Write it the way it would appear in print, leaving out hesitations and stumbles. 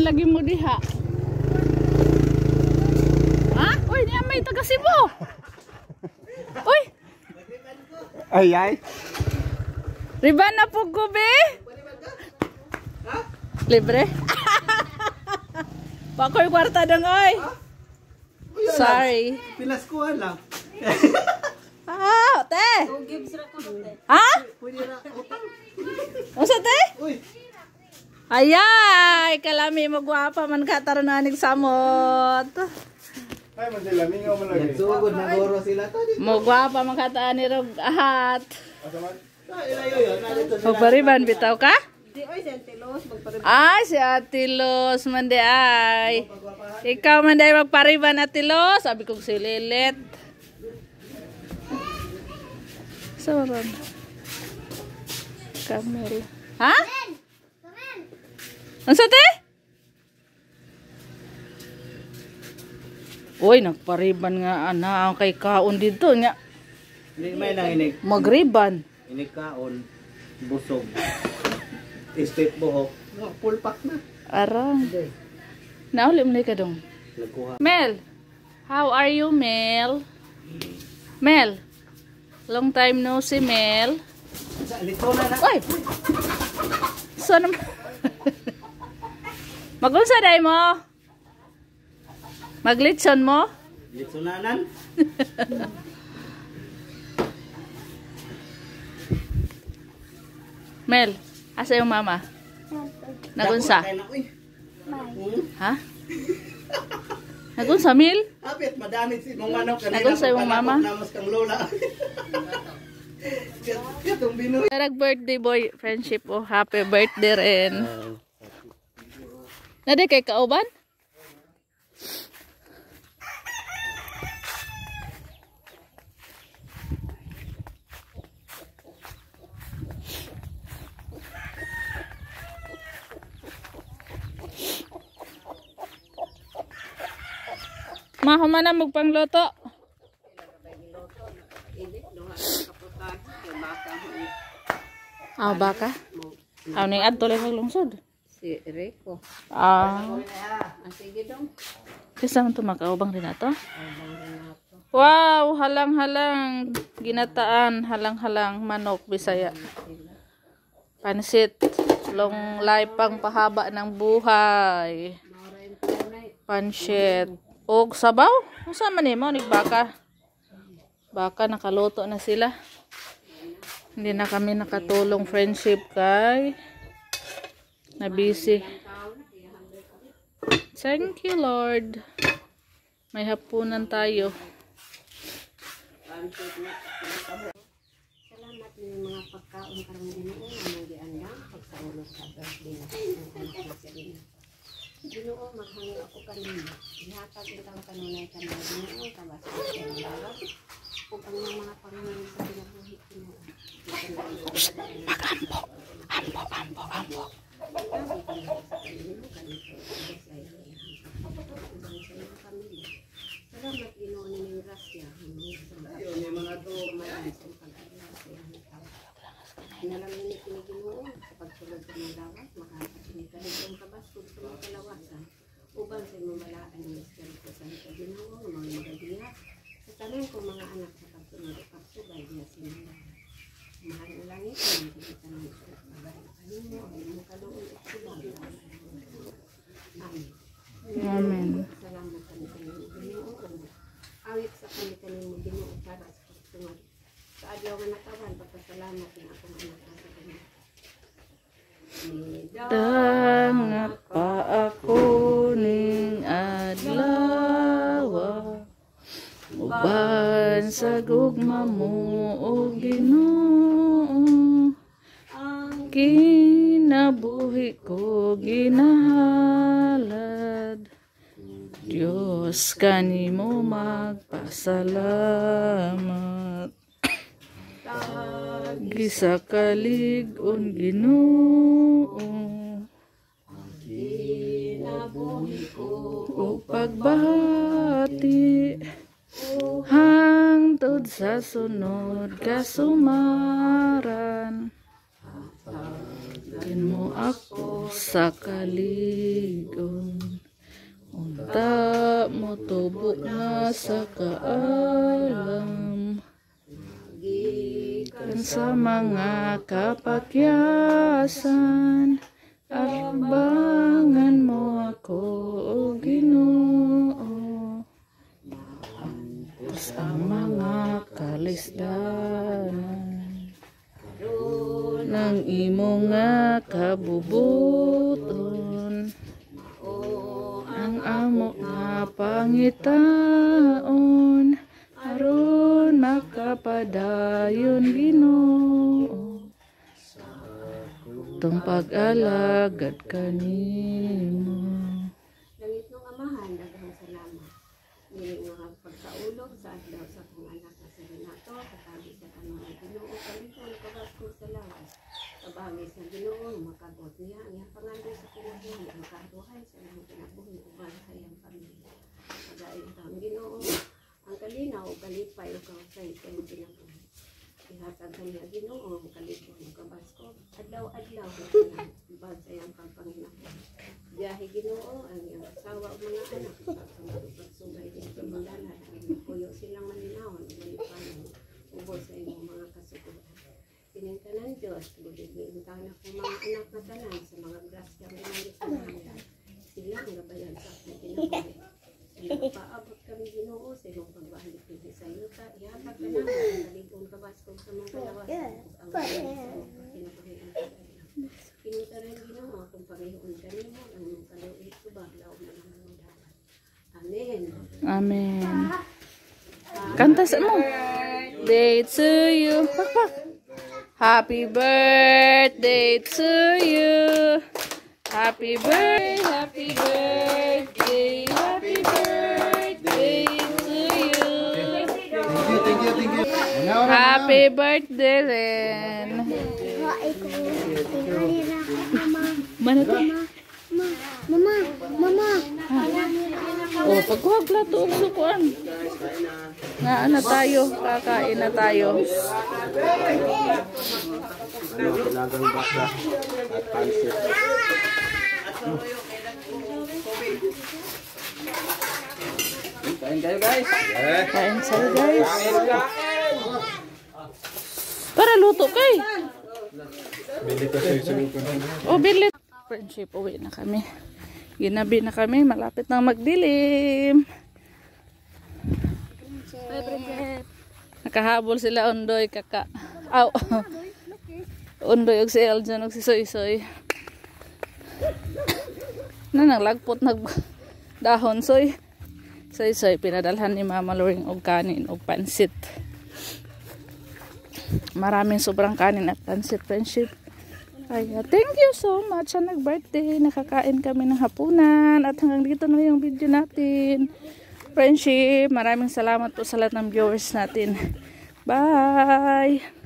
lagi mo diha. Ha? Uy, niya may taga Cebu. Uy. Ay, ay. Riban na po gobe. Libre. Pakoy kwarta dang oy. Sorry. Pilas ko lang. Ah, te. Ha? Usa te? Uy. Ayay, kalami magwapa man ka tarunanig samot. Ay, madila mingaw man lagi. Sugod na goro sila to. Magwapa man ka ta ni rog ahat. Asaman? Ilayo yun. Magpariban bitaw ka? Di oy si Antilos magpariban. Ay, si Atilos man di ay. Ikaw man di magpariban Atilos, sabi kong si Lilit. Soron. Kamel. Ha? Ansa te? Uy, nagpariban nga ana kay kaon dito nya. Hindi may nang inig. Magriban. Inig kaon. Busog. Straight buhok. Full pack na. Arang. Nauli mo ka dong. Nagkuha. Mel, how are you, Mel? Mel, long time no see, Mel. Lito na na. Uy! Saan naman? Magunsa day mo? Maglitson mo? Lito na nan. Mel, asa yung mama? Nagunsa? Ha? Nagunsa, Mel? Apit, madamit si mong manok. Nagunsa yung mama? Namas kang lola. Katong Binoy. Birthday boy, friendship oh. Happy birthday rin. Nade kay kauban? Mahuman na magpangloto. Ah, baka? Ah, ning adto lang maglungsod. Si Rico. Ah. Sige dong. Kisa man to makaubang rin ato? Wow, halang-halang ginataan, halang-halang manok Bisaya. Pansit, long life pang pahaba ng buhay. Pansit. Og sabaw? Usa man nimo nig baka? Baka nakaluto na sila. Hindi na kami nakatulong friendship kay na busy. Thank you Lord. May hapunan tayo. Salamat ng mga pagkaon karong Ginoo nga giandang pagsaulog sa birthday na. Ginoo maghangyo ako kanimo. Ihatag kitang kanunay kanimo Ginoo kabasa sa dawat. Ug ang mga pangalan sa kinabuhi Ginoo. Magampo. Ampo. Salamat Ginoo ning grasya. Yung mga to. Nalamin ni Ginoo sa pagsulod sa mga dawat, makakatinig ka ng kabasod sa mga kalawasan. Ubang sa mga malaan ng Espiritu Santo Ginoo, mga magadiya, sa tanong kong mga anak sa pagsunod at pagsugay niya sinila. Mahal ng langit, ang kita ng pagbahay mo, ay mo kaluon at subang. Amen. Amen. Salamat kami kanimo Ginoo. Awit sa kami kanimo Ginoo para sa pagsunod. Sa adlaw nga natawan, pagpasalamat ng akong anak sa kanya. Dangat pa ako ning adlaw. Uban sa gugma mo o Ginoo. Kinabuhi ko ginahalad. Diyos kanimo magpasalamat. Gisa kalig-on Ginoo. O pagbahati hangtod sa sunod kasumaran. Tin mo ako sa kaligon. Unta mo tubo nga sa kaalam. Kan sa mga kapakyasan, arbangan mo ako, o Ginoo. Sa mga kalisdanan ng imo nga kabubuton, ang amo nga pangitaon, aron makapadayon Ginoo. Tong pag-alagad kanimo. Langit ng amahan, daghang salamat. Dili nga pagkaulog sa adlaw sa kong anak na si Renato, katabi sa kanang Ginoo kalipon kabasko sa lawas. Kabagi sa Ginoo makabot niya ang pangandoy sa kinabuhi, ang kabuhay sa iyang kinabuhi uban sa iyang pamilya. Pagayon kang Ginoo, ang kalinaw o kalipay o kausay sa iyong kinabuhi. Ihatag kaniya Ginoo ang kalipon o kabasko, adlaw-adlaw uban sa iyang pangpanginabuhi. Biyahe Ginoo ang iyong asawa o mga anak sa pagsugay din sa mandala ang puyo silang malinawon o malipanan ubos sa iyong mga kasuguran. Pinintanan Diyos, buligin ka na kong mga anak na tanan sa mga grasyang ginamit sa mga sila ang gabayan sa aking kinabuhi. Paabot kami Ginoo sa iyong pagbalik hindi sa iyo ka, ihatag ka namin ang daligong kabaskong sa mga kalawasan ang kinabuhi ang kalawasan. Pinintanan Ginoo kung Panginoon kanimo ang iyong kaluit subag laog na mga dapat. Amen. Amen. Kanta sa mo. Day to you. Pak. Happy birthday to you. Happy birthday, happy birthday, happy birthday to you. Thank you. Happy birthday, Ren. Mana to? Mama. Oh, pagkuha plato og sukuan. Nga na tayo, kakain na tayo. Lagang baka at pansit. Kain kayo guys. Kain sa'yo guys. Para luto kay. Oh, bilit. Friendship, uwi na kami. Ginabi na kami, malapit nang magdilim. Nakahabol sila Undoy, kaka. Aw. Undoy og si Eljan og si Soy. Nang lagpot nag dahon Soy. Soy pinadalhan ni Mama Loring og kanin og pansit. Maraming sobrang kanin at pansit, friendship. Ay, thank you so much sa nag-birthday. Nakakain kami ng hapunan. At hanggang dito na yung video natin. Friendship, maraming salamat po sa lahat ng viewers natin. Bye!